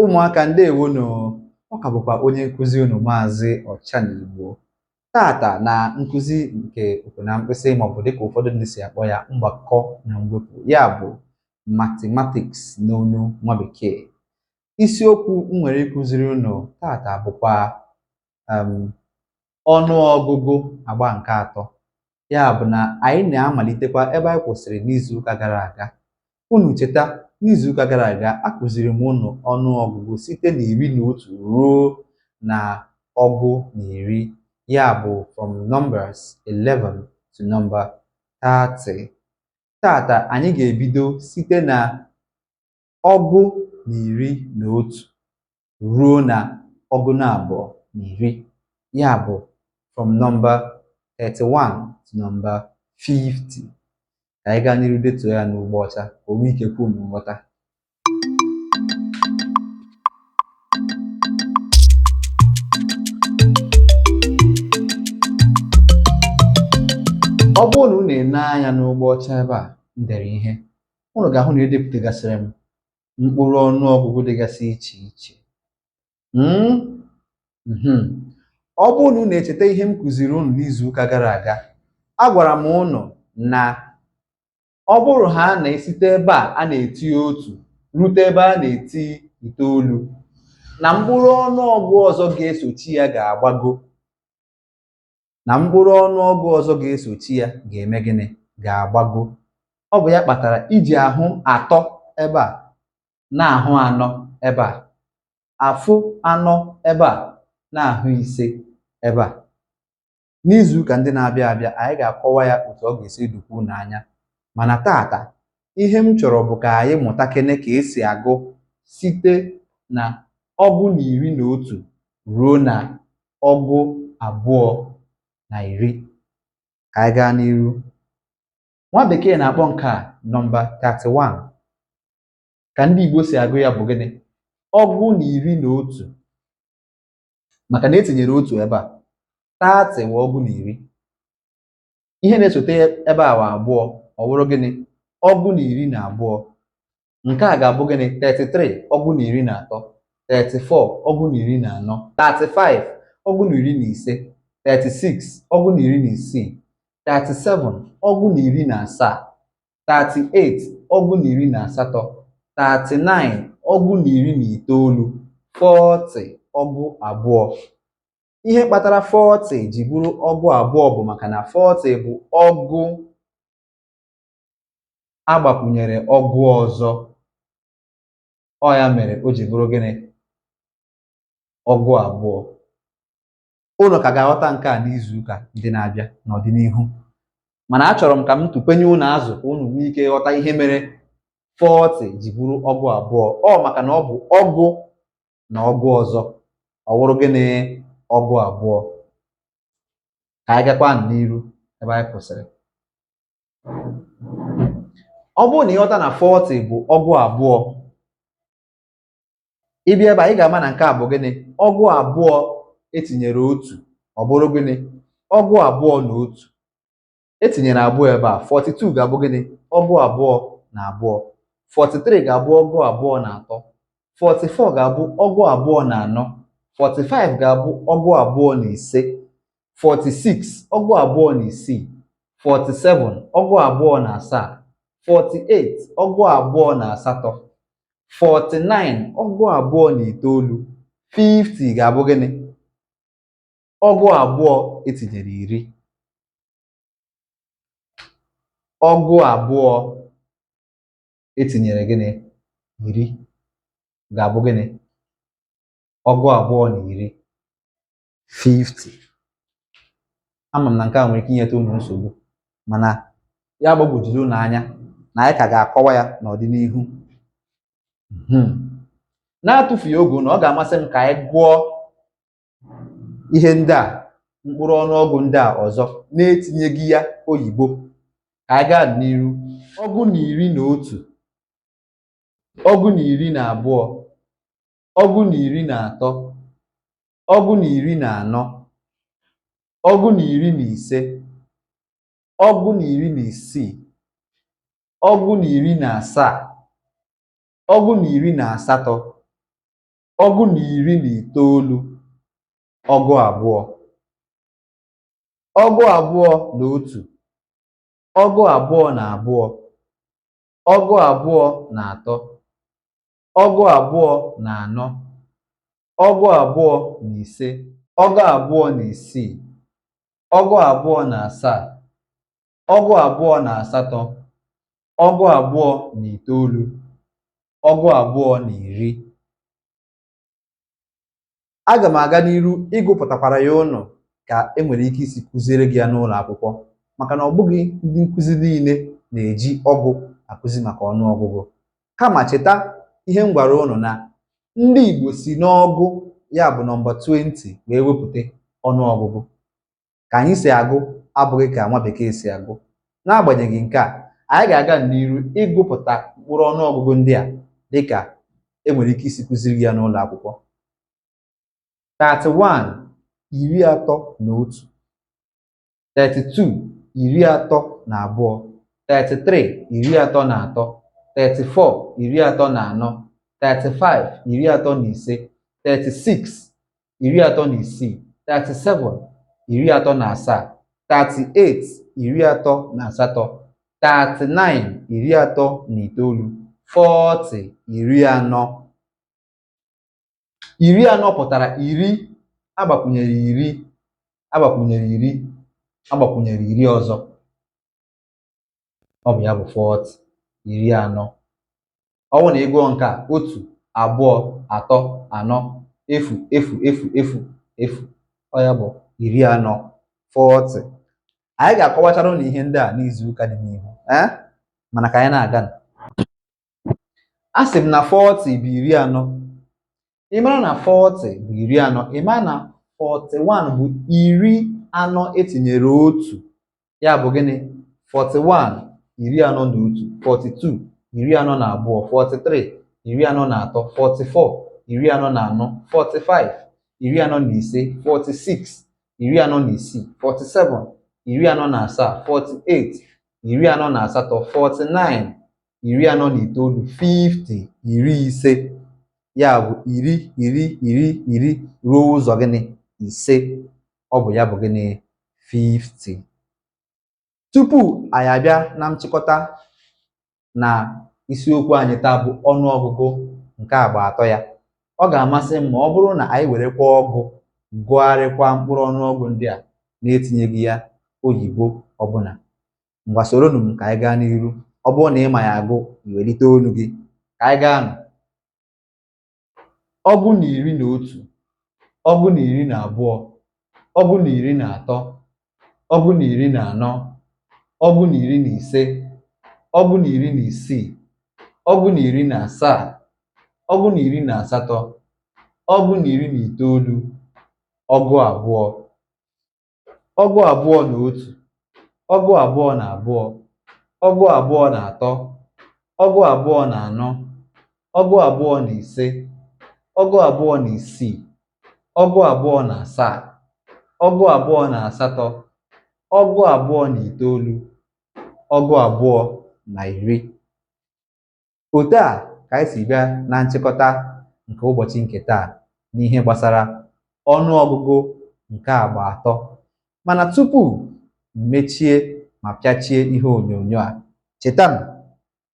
Ụmụaka ndewonu, ọ ka bụkwa onye nkụzi unu Maazị Ọchanigbo. Tata na nkụzi nke okwu na mkpịsị maọbụ dịka ụfọdụ ndị si akpọ ya mgbakọ na mwepụ, ya bụ mathematics n'onu nwa bekee. Isiokwu m nwere ịkụziri unu tata bụkwa ọnụọgụgụ agba nke atọ. Ya bụ na anyị na-amalitekwa ebe anyị kwụsịrị n'izuụka gara aga. Unu cheta, n'izuụka gara aga akụziri m unu ọnụọgụgụ site na 11 ruo na ọgụ na 10, ya bụ from numbers 11 to number 30. Tata anyị ga-ebido site na ọgụ na 11 ruo na ọgụ na 2 na 10, ya bụ from number 31 to number 50. Ka anyị gaa n'iru detuo ya n'ugbo ọcha ka o nwee ike kwuo m nghọta. Ọ bụrụ na unu na-ene anya n'ugbo ọcha ebe a m dere ihe, unu ga-ahụ na edepụtagasịrị m mkpụrụ ọnụọgụgụ dịgasị iche iche. Ọ bụrụ na unu echeta ihe m kụziri unu n'izuụka gara aga, agwara m unu na ọ bụrụ ha na-esite ebe a na-eti 1 rute ebe a na-eti 9, na mkpụrụ ọnụọgụ ọzọ ga-esochi ya ga-agbago, na mkpụrụ ọnụọgụ ọzọ ga-esochi ya ga-eme gịnị? Ga-agbago. Ọ bụ ya kpatara iji ahụ 3 ebe a, na-ahụ 4 ebe a, afụ 4 ebe a, na-ahụ 5 ebe a. N'izuụka ndị na-abịa abịa anyị ga-akọwa ya otu ọ ga-esi dukwu n'anya. Mana tata ihe m chọrọ bụ ka anyị mụta kene ka esi agụ site na ọgụ na 11 ruo na ọgụ 2 na 10. Ka anyị gaa n'iru. Nwa bekee na-akpọ nke a nọmba 31. Ka ndị Igbo si agụ ya bụ gịnị? Ọgụ na 11, maka na etinyere 1 ebe a. 30 wụ ọgụ na 10. Ihe na-esote ebe a wa 2, ọ bụrụ gịnị? Ọgụ na 12. Nke a ga-abụ gịnị? 33 ọgụ na 13, 34 ọgụ na 14, 35 ọgụ na 15, 36 ọgụ na 16, 37 ọgụ na 17, 38 ọgụ na 18, 39 ọgụ na 19, 40 ọgụ 2. Ihe kpatara 40 ji bụrụ ọgụ 2 bụ maka na 40 bụ ọgụ agbakwunyere ọgụ ọzọ. Ọ ya mere o ji bụrụ gịnị? Ọgụ 2. Unu ka ga-aghọta nke a n'izuụka ndị na-abịa n'ọdịnihu. Mana achọrọ m ka m tụpenye unu azụ ka unu nwee ike ghọta ihe mere 40 ji bụrụ ọgụ 2. Ọ maka na ọ bụ ọgụ na ọgụ ọzọ. Ọ bụrụ gịnị? Ọgụ 2. Ka anyị gakwa n'iru ebe anyị kwụsịrị. Ọ bụrụ na ịghọta na 40 bụ ọgụ 2, ịbịa ebe a ị ga-ama na nke a bụ gịnị? Ọgụ 2 etinyere 1, ọ bụrụ gịnị? Ọgụ 2 na 1. Etinyere 2 ebe a. 42 ga-abụ gịnị? Ọgụ 2 na 2. 43 ga-abụ ọgụ 2 na 3. 44 ga-abụ ọgụ 2 na 4. 45 ga-abụ ọgụ 2 na 5. 46 ọgụ 2 na 6. 47 ọgụ 2 na 7. 48 ọgụ 2 na 8. 49 ọgụ 2 na 9. 50 ga-abụ gịnị? Ọgụ 2 etinyere 10. Ọgụ 2 etinyere gịnị? 10 ga-abụ gịnị? Ọgụ 2 na 10. 50. Ama m na nke a nwere ike inyeta unu nsogbu, mana ya gbagwojuru unu anya na anyị ka ga-akọwa ya n'ọdịnihu. Na-atụfughị oge na ọ ga-amasị m ka anyị gụọ ihe ndị a, mkpụrụ ọnụọgụ ndị a ọzọ na-etinyeghị ya oyibo. Ka anyị gaa n'iru. Ọgụ na 11, ọgụ na 12, ọgụ na 13, ọgụ na 14, ọgụ na 15, ọgụ na 16, ọgụ na 17, ọgụ na 18, ọgụ na iri na itoolu, ọgụ abụọ, ọgụ abụọ na otu, ọgụ abụọ na abụọ, ọgụ abụọ na atọ, ọgụ abụọ na anọ, ọgụ abụọ na ise, ọgụ abụọ na isii, ọgụ abụọ na asaa, ọgụ abụọ na asatọ, ọgụ abụọ na itoolu, ọgụ abụọ na iri. Aga m aga n'iru ịgụpụtakwara ya ụnụ ka enwere ike isi kụziere gị ya n'ụlọ akwụkwọ, maka na ọ bụghị ndị nkụzi niile na-eji ọgụ akụzi maka ọnụọgụgụ. Kama cheta ihe m gwara ụnụ na ndị Igbo si n'ọgụ, ya bụ nọmba 20 wee wepụta ọnụọgụgụ. Ka anyị si agụ abụghị ka nwa bekee si agụ. N'agbanyeghị nke a, anyị ga-aga n'iru ịgụpụta mkpụrụ ọnụọgụgụ ndị a dịka enwere ike isi kụziri ya n'ụlọ akwụkwọ. 31, iri atọ na otu. 32, iri atọ na abụọ. 33, iri atọ na atọ. 34, iri atọ na anọ. 35, iri atọ na ise. 36, iri atọ na isii. 37, iri atọ na asaa. 38, iri atọ na asatọ. 39, iri atọ na itoolu. 40, iri anọ. Iri anọ pụtara iri agbakwunyere iri agbakwunyere iri agbakwunyere iri ọzọ. Ọ bụ ya bụ 40, iri anọ. Ọ bụrụ na ị gụọ nke a, otu, abụọ, atọ, anọ, efu, efu, efu, efu, efu, ọ ya bụ iri anọ, 40. Anyị ga-akọwachara ụnụ ihe ndị a n'izu ụka dị n'ihu, mana ka anyị na-aga. A sị m na 40 bụ iri anọ. Ị mara na 40 bụ iri anọ, ị mara na 41 bụ iri anọ etinyere otu, ya bụ gịnị? 41, iri anọ na otu. 42, iri anọ na abụọ. 43, iri anọ na atọ. 44, iri anọ na anọ. 45, iri anọ na ise. 46, iri anọ na isii. 47, iri anọ na asaa. 48, iri anọ na asatọ. 49, iri anọ na itoolu. 50, iri ise, ya bụ iri ruo ụzọ gịnị? Ise. Ọ bụ ya bụ gịnị? 50. Tupu anyị abịa na nchịkọta na isiokwu anyị taa bụ ọnụọgụgụ nke agba atọ ya, ọ ga-amasị m ma ọ bụrụ na anyị werekwa ọgụ gụgharịkwa mkpụrụ ọnụọgụ ndị a na-etinyeghị ya oyibo ọbụla. Ngwa soronụ m ka anyị gaa n'iru. Ọ bụrụ na ị ma ya agụ, iwelite olu gị ka anyị gaa nụ. Ọgụ na iri na otu, ọgụ na iri na abụọ, ọgụ na iri na atọ, ọgụ na iri na anọ, ọgụ na iri na ise, ọgụ na iri na isii, ọgụ na iri na asaa, ọgụ na iri na asatọ, ọgụ na iri na itoolu, ọgụ abụọ, ọgụ abụọ na otu, ọgụ abụọ na abụọ, ọgụ abụọ na atọ, ọgụ abụọ na anọ, ọgụ abụọ na ise, ọgụ abụọ na isii, ọgụ abụọ na asaa, ọgụ abụọ na asatọ, ọgụ abụọ na itoolu, ọgụ abụọ na iri. Otu a ka anyị si bịa na nchịkọta nke ụbọchị nke taa n'ihe gbasara ọnụọgụgụ nke agba atọ. Mana tupu mechie ma pịachie ihe onyonyo a, cheta m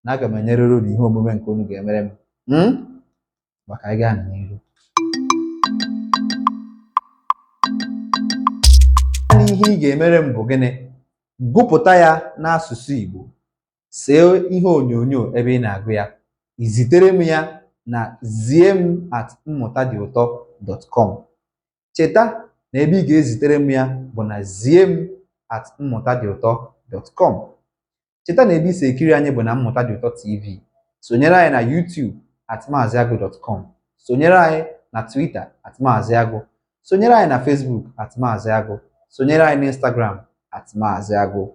na aga m enyerịrị unu ihe omume nke unu ga-emere m. Maka anyị gaa n'ihu. Ihe ị ga-emere m bụ gịnị? Gụpụta ya n'asụsụ Igbo. See ihe onyonyo ebe ị na-agụ ya. Izitere m ya na ziem@mmụtadịụtọ.com. Cheta na ebe ị ga-ezitere m ya bụ na ziem@mmụtadịụtọ.com. Cheta na ebe isi ekiri anyị bụ na Mmụta Dị Ụtọ TV. Sonyere anyị na YouTube @maaziagụ.com. Sonyere anyị na Twitter @maaziagụ. Sonyere anyị na Facebook @maaziagụ. Sonyere anyị na Instagram @maaziagụ.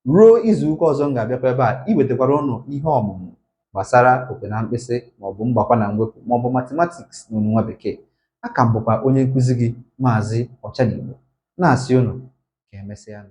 Ruo izu ụka ọzọ m ga-abịakwa ebe a iwetakwara ụnụ ihe ọmụmụ gbasara okwe na mkpịsị maọbụ mgbakwa na mwepụ maọbụ mathematics n'onu nwa bekee. Aka m bụkwa onye nkụzi gị, Maazị Ọchadịgbo. Na-asị ụnụ ka emesịa.